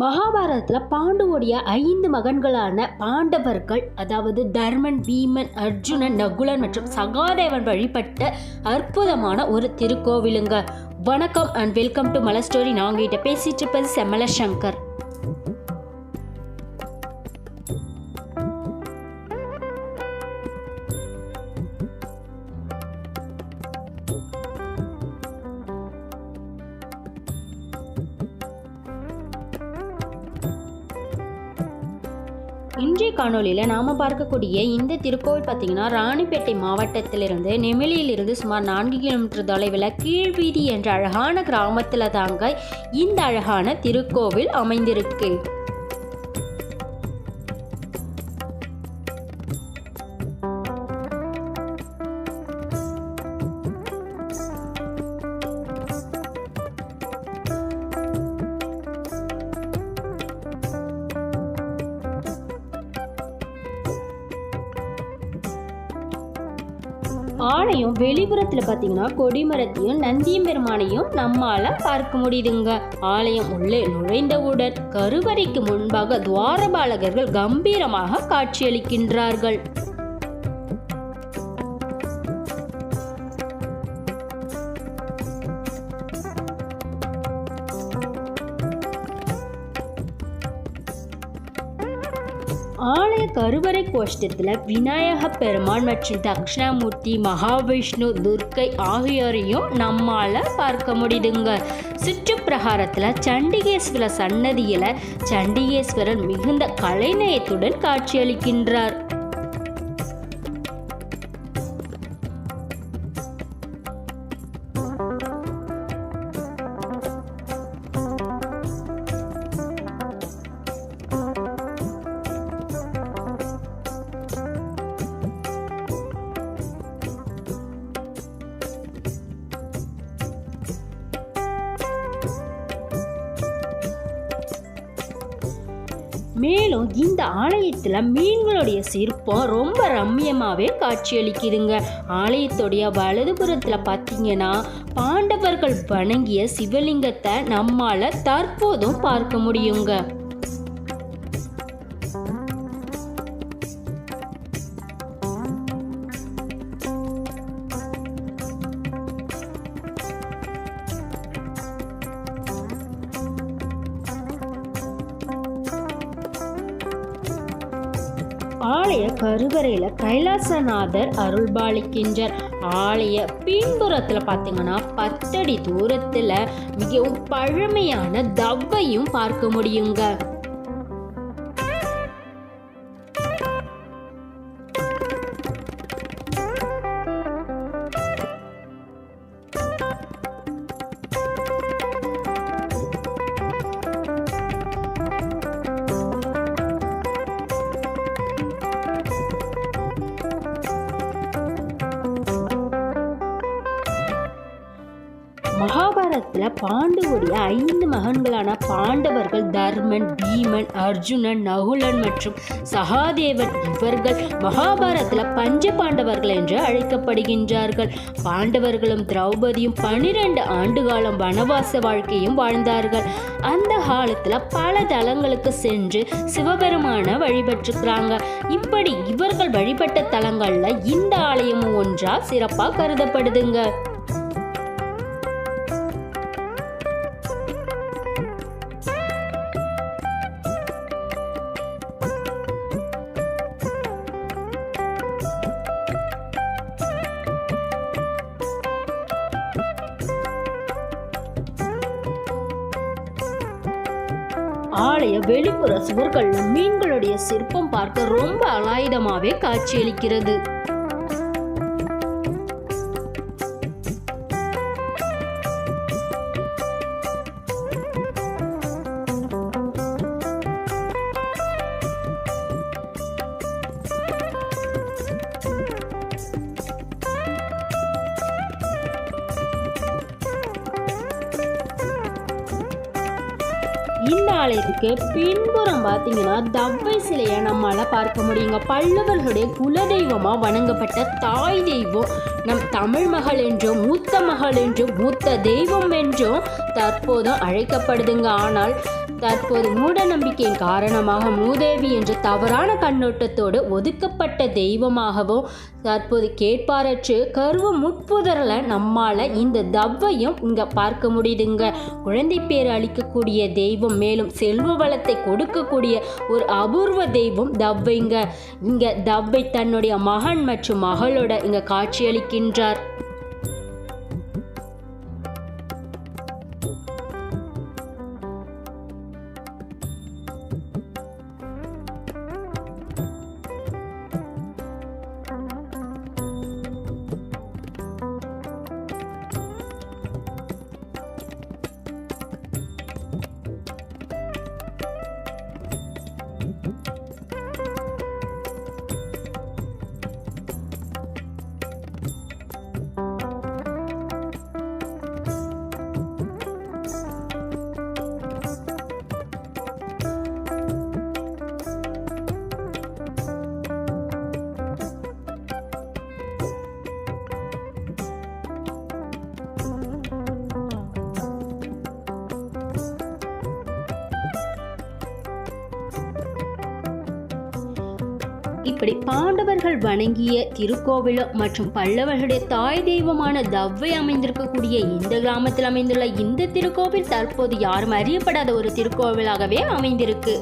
மகாபாரதத்தில் பாண்டுவோடைய 5 மகன்களான பாண்டவர்கள், அதாவது தர்மன், பீமன், அர்ஜுனன், நகுலன் மற்றும் சகாதேவன் வழிபட்ட அற்புதமான ஒரு திருக்கோவிலுங்க. வணக்கம் அண்ட் வெல்கம் டு மலை ஸ்டோரி. நான் உங்ககிட்ட பேசிட்டு இருப்பது செம்மல சங்கர். இன்றைய காணொலியில் நாம் பார்க்கக்கூடிய இந்த திருக்கோவில் பார்த்திங்கன்னா ராணிப்பேட்டை மாவட்டத்திலிருந்து நெமிலியிலிருந்து சுமார் 4 கிலோமீட்டர் தொலைவில் கீழ்வீதி என்ற அழகான கிராமத்தில் தாங்க இந்த அழகான திருக்கோவில் அமைந்திருக்கு. ஆலயம் வெளிப்புறத்தில் பார்த்தீங்கன்னா கொடிமரத்தையும் நந்தியம் பெருமானையும் நம்மால பார்க்க முடியுதுங்க. ஆலயம் உள்ளே நுழைந்தவுடன் கருவறைக்கு முன்பாக துவாரபாலகர்கள் கம்பீரமாக காட்சியளிக்கின்றார்கள். ஆலய கருவறை கோஷ்டத்தில் விநாயக பெருமான் மற்றும் தக்ஷணாமூர்த்தி, மகாவிஷ்ணு, துர்க்கை ஆகியோரையும் நம்மால பார்க்க முடியுதுங்க. சுற்றுப்பிரகாரத்தில் சண்டிகேஸ்வரர் சன்னதியில் சண்டிகேஸ்வரர் மிகுந்த கலைநயத்துடன் காட்சியளிக்கின்றார். மேலும் இந்த ஆலயத்தில் மீன்களுடைய சிற்பம் ரொம்ப ரம்மியமாகவே காட்சியளிக்குதுங்க. ஆலயத்துடைய வலதுபுறத்தில் பார்த்தீங்கன்னா பாண்டவர்கள் வணங்கிய சிவலிங்கத்தை நம்மால தற்போதும் பார்க்க முடியுங்க. ஆலய கருவறையில கைலாசநாதர் அருள்பாலிக்கின்றார். ஆலய பின்புறத்தில் பார்த்தீங்கன்னா 10 அடி தூரத்தில் மிகவும் பழமையான தவ்வையும் பார்க்க முடியுங்க. மகாபாரதத்தில் பாண்டுவோடைய 5 மகன்களான பாண்டவர்கள் தர்மன், பீமன், அர்ஜுனன், நகுலன் மற்றும் சகாதேவன் இவர்கள் மகாபாரதத்தில் பஞ்ச பாண்டவர்கள் என்று அழைக்கப்படுகின்றார்கள். பாண்டவர்களும் திரௌபதியும் 12 ஆண்டு காலம் வனவாச வாழ்க்கையும் வாழ்ந்தார்கள். அந்த காலத்தில் பல தலங்களுக்கு சென்று சிவபெருமான வழிபட்டிருக்கிறாங்க. இப்படி இவர்கள் வழிபட்ட தலங்கள்ல இந்த ஆலயமும் ஒன்றா சிறப்பாக கருதப்படுதுங்க. ஆலய வெளிப்புற சுவர்கள்ல மீன்களுடைய சிற்பம் பார்க்க ரொம்ப அலாயுதமாவே காட்சியளிக்கிறது. இந்த ஆலயத்துக்கு பின்புறம் பார்த்தீங்கன்னா தவ்வை சிலையை நம்மளால பார்க்க முடியுங்க. பல்லவர்களுடைய குலதெய்வமாக வணங்கப்பட்ட தாய் தெய்வம் நம் தமிழ் மகள் என்றும் மூத்த மகள் என்றும் மூத்த தெய்வம் என்றும் தற்போதும் அழைக்கப்படுதுங்க. ஆனால் தற்போது மூட நம்பிக்கையின் காரணமாக மூதேவி என்ற தவறான கண்ணோட்டத்தோடு ஒதுக்கப்பட்ட தெய்வமாகவும் தற்போது கேட்பாரற்று கருவ முட்புதரில் நம்மால் இந்த தவ்வையும் இங்கே பார்க்க முடியுதுங்க. குழந்தை பேர் அளிக்கக்கூடிய தெய்வம், மேலும் செல்வ வளத்தை கொடுக்கக்கூடிய ஒரு அபூர்வ தெய்வம் தவ்வைங்க. இங்கே தவ்வை தன்னுடைய மகன் மற்றும் மகளோட இங்கே காட்சியளிக்கின்றார். இப்படி பாண்டவர்கள் வணங்கிய திருக்கோவிலும் மற்றும் பல்லவர்களுடைய தாய் தெய்வமான தவ்வை அமைந்திருக்கக்கூடிய இந்த கிராமத்தில் அமைந்துள்ள இந்த திருக்கோவில் தற்போது யாரும் அறியப்படாத ஒரு திருக்கோவிலாகவே அமைந்திருக்கு.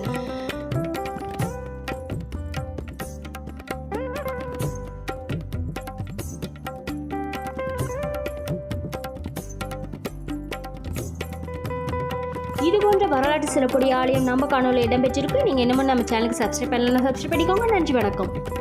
இது போன்ற வரலாற்று சிறப்புடைய ஆலயம் நம்ம காணொலியில் இடம்பெற்றிருக்கு. நீங்கள் என்னமோ நம்ம சேனலுக்கு சப்ஸ்கிரைப் பண்ணலாம், சப்ஸ்கிரைப் பண்ணிக்கோங்க. நன்றி, வணக்கம்.